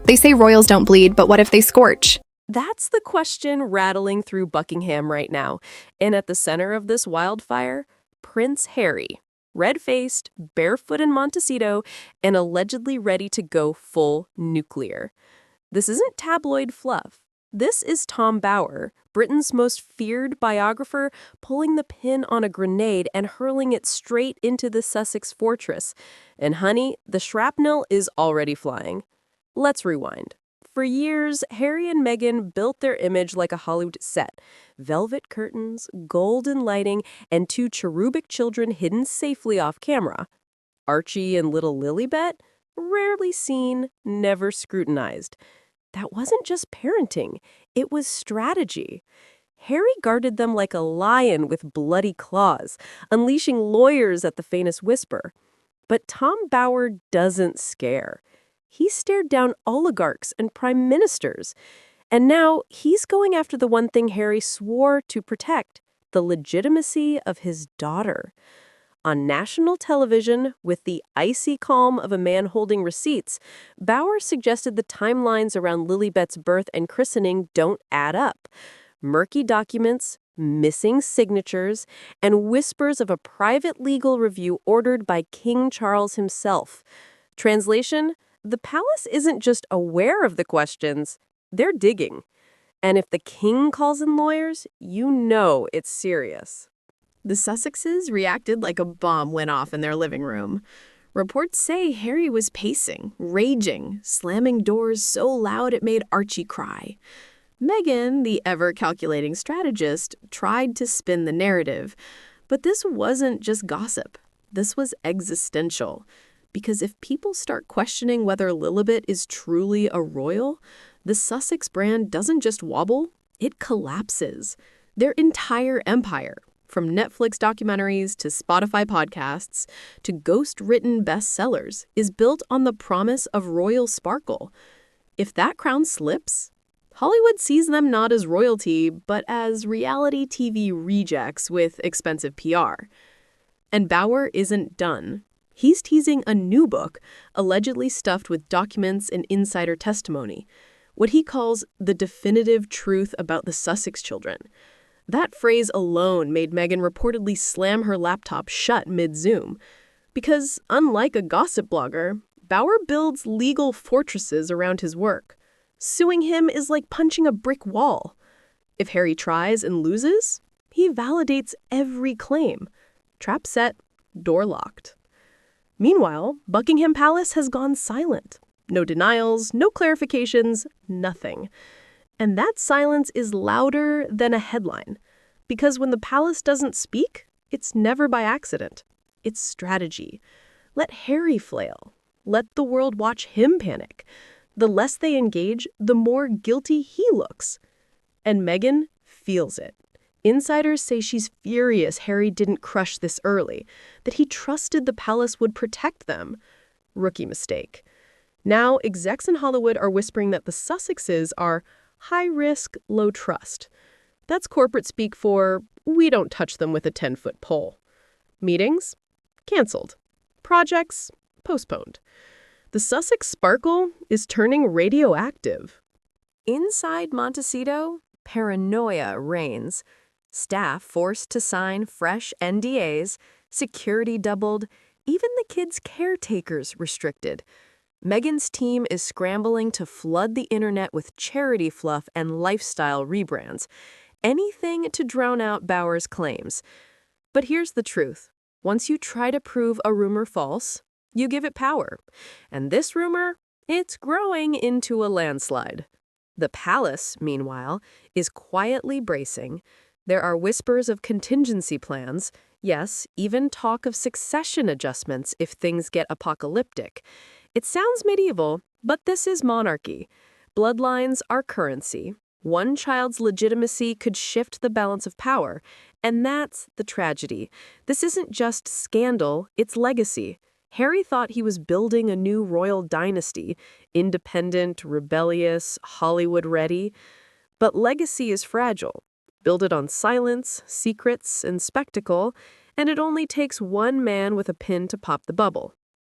They say royals don't bleed, but what if they scorch? That's the question rattling through Buckingham right now. And at the center of this wildfire, Prince Harry, red-faced, barefoot in Montecito, and allegedly ready to go full nuclear. This isn't tabloid fluff. This is Tom Bower, Britain's most feared biographer, pulling the pin on a grenade and hurling it straight into the Sussex fortress. And honey, the shrapnel is already flying. Let's rewind. For years, Harry and Meghan built their image like a Hollywood set. Velvet curtains, golden lighting, and two cherubic children hidden safely off camera. Archie and little Lilibet, rarely seen, never scrutinized. That wasn't just parenting, it was strategy. Harry guarded them like a lion with bloody claws, unleashing lawyers at the faintest whisper. But Tom Bower doesn't scare. He stared down oligarchs and prime ministers. And now he's going after the one thing Harry swore to protect, the legitimacy of his daughter. On national television, with the icy calm of a man holding receipts, Bower suggested the timelines around Lilibet's birth and christening don't add up. Murky documents, missing signatures, and whispers of a private legal review ordered by King Charles himself. Translation: the palace isn't just aware of the questions, they're digging. And if the king calls in lawyers, you know it's serious. The Sussexes reacted like a bomb went off in their living room. Reports say Harry was pacing, raging, slamming doors so loud it made Archie cry. Meghan, the ever-calculating strategist, tried to spin the narrative. But this wasn't just gossip. This was existential. Because if people start questioning whether Lilibet is truly a royal, the Sussex brand doesn't just wobble, it collapses. Their entire empire, from Netflix documentaries to Spotify podcasts to ghost-written bestsellers, is built on the promise of royal sparkle. If that crown slips, Hollywood sees them not as royalty, but as reality TV rejects with expensive PR. And Bower isn't done. He's teasing a new book, allegedly stuffed with documents and insider testimony, what he calls the definitive truth about the Sussex children. That phrase alone made Meghan reportedly slam her laptop shut mid-Zoom. Because, unlike a gossip blogger, Bower builds legal fortresses around his work. Suing him is like punching a brick wall. If Harry tries and loses, he validates every claim. Trap set, door locked. Meanwhile, Buckingham Palace has gone silent. No denials, no clarifications, nothing. And that silence is louder than a headline. Because when the palace doesn't speak, it's never by accident. It's strategy. Let Harry flail. Let the world watch him panic. The less they engage, the more guilty he looks. And Meghan feels it. Insiders say she's furious Harry didn't crush this early, that he trusted the palace would protect them. Rookie mistake. Now, execs in Hollywood are whispering that the Sussexes are high risk, low trust. That's corporate speak for, we don't touch them with a 10-foot pole. Meetings? Canceled. Projects? Postponed. The Sussex sparkle is turning radioactive. Inside Montecito, paranoia reigns. Staff forced to sign fresh NDAs, security doubled, even the kids' caretakers restricted. Meghan's team is scrambling to flood the internet with charity fluff and lifestyle rebrands. Anything to drown out Bower's claims. But here's the truth. Once you try to prove a rumor false, you give it power. And this rumor, it's growing into a landslide. The palace, meanwhile, is quietly bracing. There are whispers of contingency plans, yes, even talk of succession adjustments if things get apocalyptic. It sounds medieval, but this is monarchy. Bloodlines are currency. One child's legitimacy could shift the balance of power, and that's the tragedy. This isn't just scandal, it's legacy. Harry thought he was building a new royal dynasty, independent, rebellious, Hollywood-ready. But legacy is fragile. Build it on silence, secrets, and spectacle, and it only takes one man with a pin to pop the bubble.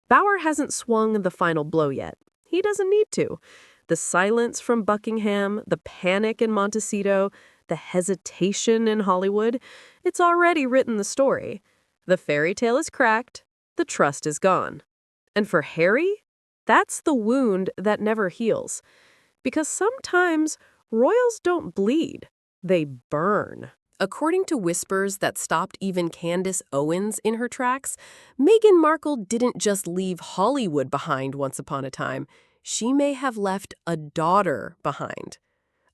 Bower hasn't swung the final blow yet. He doesn't need to. The silence from Buckingham, the panic in Montecito, the hesitation in Hollywood, it's already written the story. The fairy tale is cracked, the trust is gone. And for Harry, that's the wound that never heals. Because sometimes royals don't bleed, they burn. According to whispers that stopped even Candace Owens in her tracks, Meghan Markle didn't just leave Hollywood behind once upon a time. She may have left a daughter behind.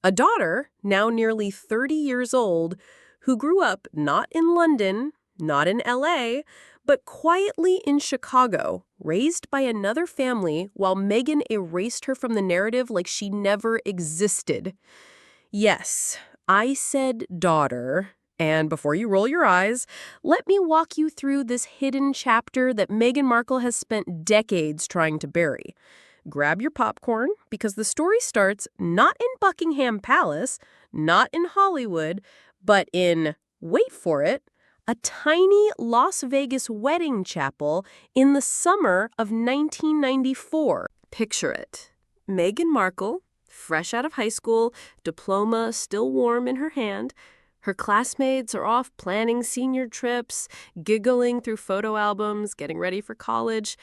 A daughter, now nearly 30 years old, who grew up not in London, not in LA, but quietly in Chicago, raised by another family while Meghan erased her from the narrative like she never existed. Yes, I said daughter, and before you roll your eyes, let me walk you through this hidden chapter that Meghan Markle has spent decades trying to bury. Grab your popcorn, because the story starts not in Buckingham Palace, not in Hollywood, but in, wait for it, a tiny Las Vegas wedding chapel in the summer of 1994. Picture it. Meghan Markle, fresh out of high school, diploma still warm in her hand. Her classmates are off planning senior trips, giggling through photo albums, getting ready for college.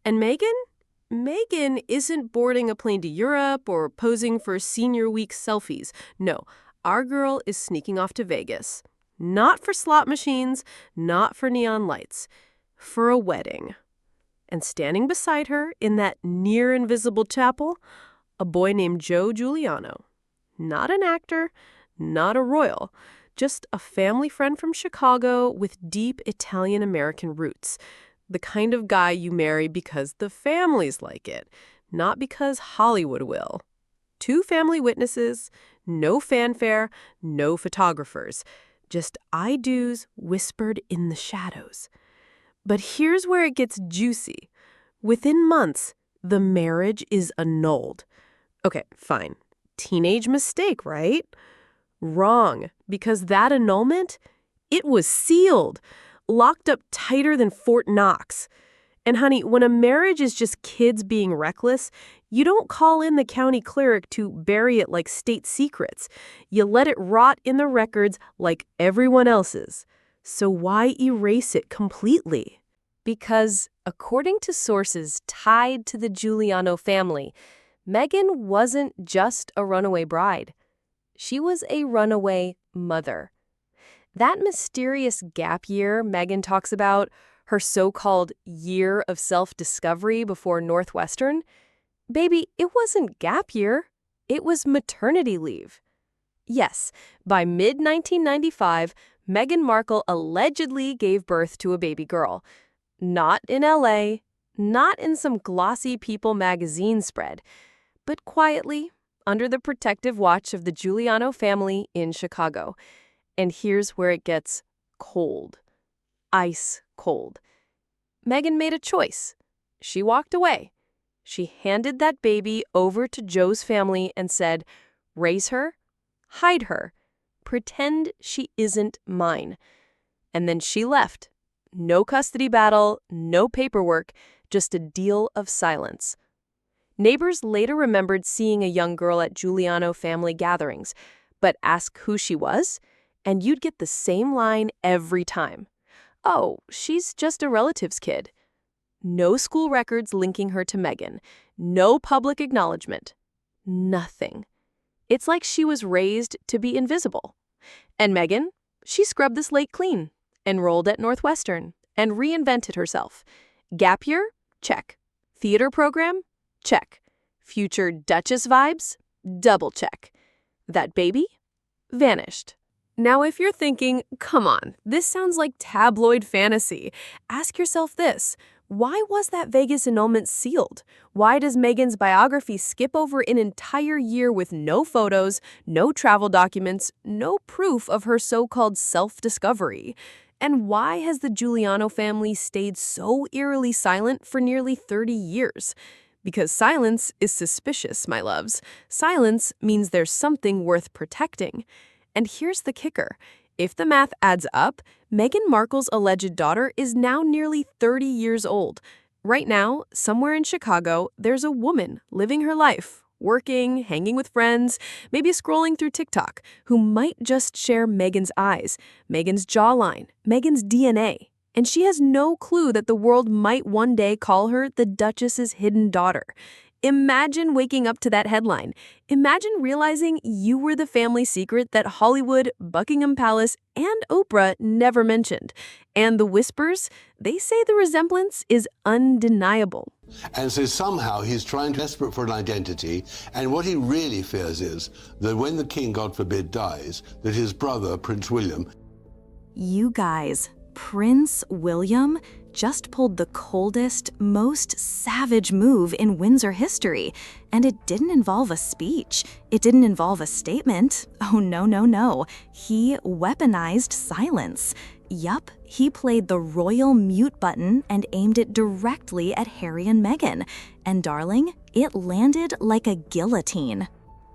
And Meghan isn't boarding a plane to Europe or posing for senior week selfies. No, our girl is sneaking off to Vegas. Not for slot machines, not for neon lights, for a wedding. And standing beside her in that near-invisible chapel, a boy named Joe Giuliano. Not an actor, not a royal, just a family friend from Chicago with deep Italian-American roots. The kind of guy you marry because the family's like it, not because Hollywood will. 2 family witnesses, no fanfare, no photographers. Just I do's whispered in the shadows. But here's where it gets juicy. Within months, the marriage is annulled. Okay, fine. Teenage mistake, right? Wrong, because that annulment, it was sealed, locked up tighter than Fort Knox. And honey, when a marriage is just kids being reckless, you don't call in the county cleric to bury it like state secrets. You let it rot in the records like everyone else's. So why erase it completely? Because, according to sources tied to the Giuliano family, Meghan wasn't just a runaway bride. She was a runaway mother. That mysterious gap year Meghan talks about, her so-called year of self-discovery before Northwestern, baby, it wasn't gap year. It was maternity leave. Yes, by mid-1995, Meghan Markle allegedly gave birth to a baby girl. Not in LA, not in some glossy People magazine spread, but quietly, under the protective watch of the Giuliano family in Chicago. And here's where it gets cold. Ice cold. Meghan made a choice. She walked away. She handed that baby over to Joe's family and said, raise her, hide her, pretend she isn't mine. And then she left. No custody battle, no paperwork, just a deal of silence. Neighbors later remembered seeing a young girl at Giuliano family gatherings, but ask who she was, and you'd get the same line every time. Oh, she's just a relative's kid. No school records linking her to Meghan. No public acknowledgement. Nothing. It's like she was raised to be invisible. And Meghan, she scrubbed the slate clean, enrolled at Northwestern, and reinvented herself. Gap year? Check. Theater program? Check. Future Duchess vibes? Double check. That baby? Vanished. Now, if you're thinking, come on, this sounds like tabloid fantasy, ask yourself this. Why was that Vegas annulment sealed? Why does Meghan's biography skip over an entire year with no photos, no travel documents, no proof of her so-called self-discovery? And why has the Giuliano family stayed so eerily silent for nearly 30 years? Because silence is suspicious, my loves. Silence means there's something worth protecting. And here's the kicker. If the math adds up, Meghan Markle's alleged daughter is now nearly 30 years old. Right now, somewhere in Chicago, there's a woman living her life, working, hanging with friends, maybe scrolling through TikTok, who might just share Meghan's eyes, Meghan's jawline, Meghan's DNA. And she has no clue that the world might one day call her the Duchess's hidden daughter. Imagine waking up to that headline. Imagine realizing you were the family secret that Hollywood, Buckingham Palace, and Oprah never mentioned. And the whispers, they say the resemblance is undeniable. And so somehow he's trying, desperate for an identity, and what he really fears is that when the king, God forbid, dies, that his brother, Prince William... You guys, Prince William just pulled the coldest, most savage move in Windsor history. And it didn't involve a speech. It didn't involve a statement. Oh, no, no, no. He weaponized silence. Yup, he played the royal mute button and aimed it directly at Harry and Meghan. And darling, it landed like a guillotine.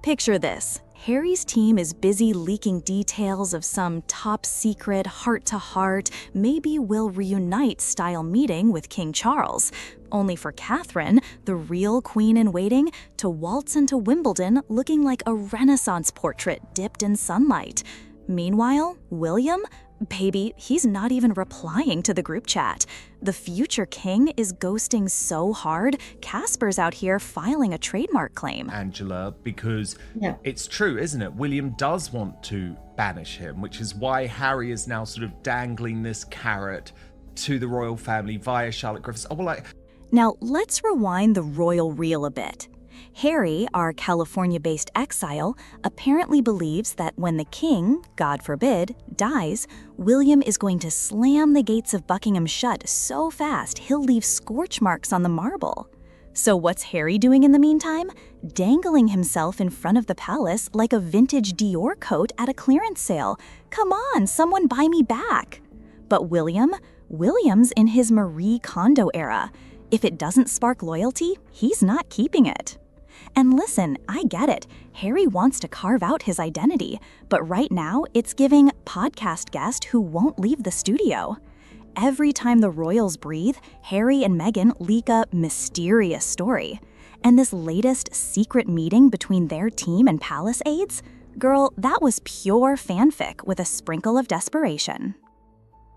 Picture this. Harry's team is busy leaking details of some top-secret, heart-to-heart, maybe we'll reunite style meeting with King Charles, only for Catherine, the real queen-in-waiting, to waltz into Wimbledon looking like a Renaissance portrait dipped in sunlight. Meanwhile, William? Baby, he's not even replying to the group chat. The future king is ghosting so hard, Casper's out here filing a trademark claim. Angela, because it's true, isn't it? William does want to banish him, which is why Harry is now sort of dangling this carrot to the royal family via Charlotte Griffiths. Now, let's rewind the royal reel a bit. Harry, our California-based exile, apparently believes that when the king, God forbid, dies, William is going to slam the gates of Buckingham shut so fast he'll leave scorch marks on the marble. So what's Harry doing in the meantime? Dangling himself in front of the palace like a vintage Dior coat at a clearance sale. Come on, someone buy me back. But William's in his Marie Kondo era. If it doesn't spark loyalty, he's not keeping it. And listen, I get it. Harry wants to carve out his identity, but right now it's giving podcast guest who won't leave the studio. Every time the royals breathe, Harry and Meghan leak a mysterious story. And this latest secret meeting between their team and palace aides? Girl, that was pure fanfic with a sprinkle of desperation.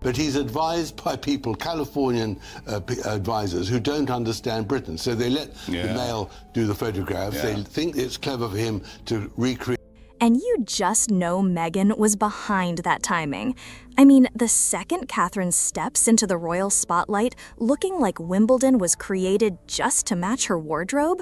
But he's advised by people, Californian advisors, who don't understand Britain. So they let the Mail do the photographs. They think it's clever for him to recreate. And you just know Meghan was behind that timing. I mean, the second Catherine steps into the royal spotlight looking like Wimbledon was created just to match her wardrobe,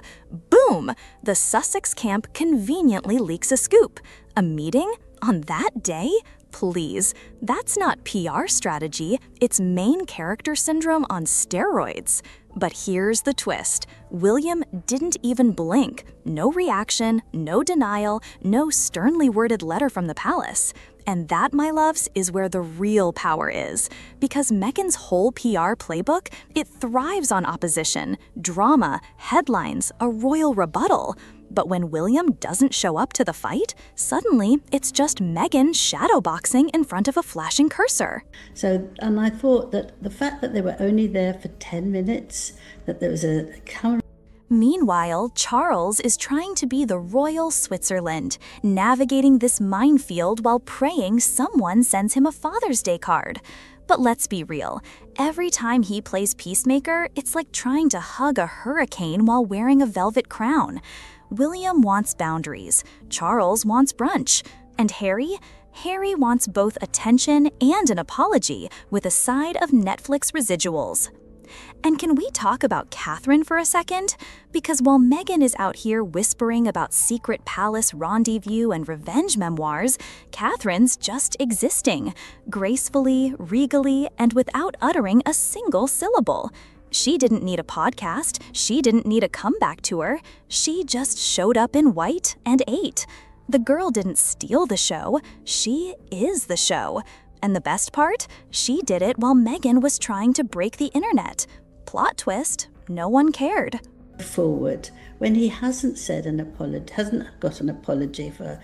boom! The Sussex camp conveniently leaks a scoop. A meeting? On that day? Please, that's not PR strategy, it's main character syndrome on steroids. But here's the twist. William didn't even blink. No reaction, no denial, no sternly worded letter from the palace. And that, my loves, is where the real power is. Because Meghan's whole PR playbook, it thrives on opposition, drama, headlines, a royal rebuttal. But when William doesn't show up to the fight, suddenly it's just Meghan shadowboxing in front of a flashing cursor. So, and I thought that the fact that they were only there for 10 minutes, that there was a camera. Meanwhile, Charles is trying to be the royal Switzerland, navigating this minefield while praying someone sends him a Father's Day card. But let's be real, every time he plays peacemaker, it's like trying to hug a hurricane while wearing a velvet crown. William wants boundaries, Charles wants brunch, and Harry wants both attention and an apology with a side of Netflix residuals. And can we talk about Catherine for a second? Because while Meghan is out here whispering about secret palace rendezvous and revenge memoirs, Catherine's just existing, gracefully, regally, and without uttering a single syllable. She didn't need a podcast, she didn't need a comeback tour, she just showed up in white and ate. The girl didn't steal the show, she is the show. And the best part? She did it while Meghan was trying to break the internet. Plot twist, no one cared. Forward, when he hasn't said an apology, hasn't got an apology for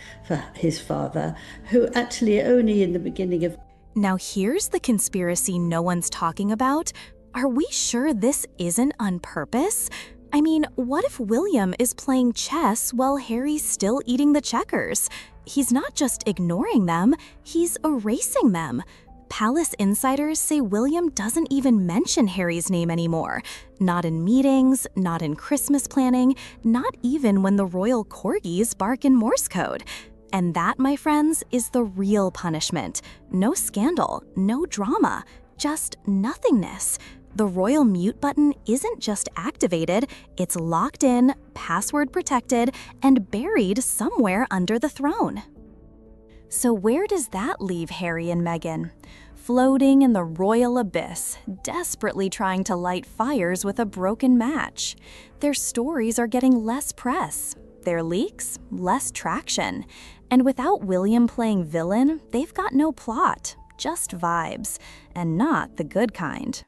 his father, who actually only in the beginning of... Now here's the conspiracy no one's talking about. Are we sure this isn't on purpose? I mean, what if William is playing chess while Harry's still eating the checkers? He's not just ignoring them, he's erasing them. Palace insiders say William doesn't even mention Harry's name anymore. Not in meetings, not in Christmas planning, not even when the royal corgis bark in Morse code. And that, my friends, is the real punishment. No scandal, no drama, just nothingness. The royal mute button isn't just activated, it's locked in, password protected, and buried somewhere under the throne. So where does that leave Harry and Meghan? Floating in the royal abyss, desperately trying to light fires with a broken match. Their stories are getting less press, their leaks less traction. And without William playing villain, they've got no plot, just vibes, and not the good kind.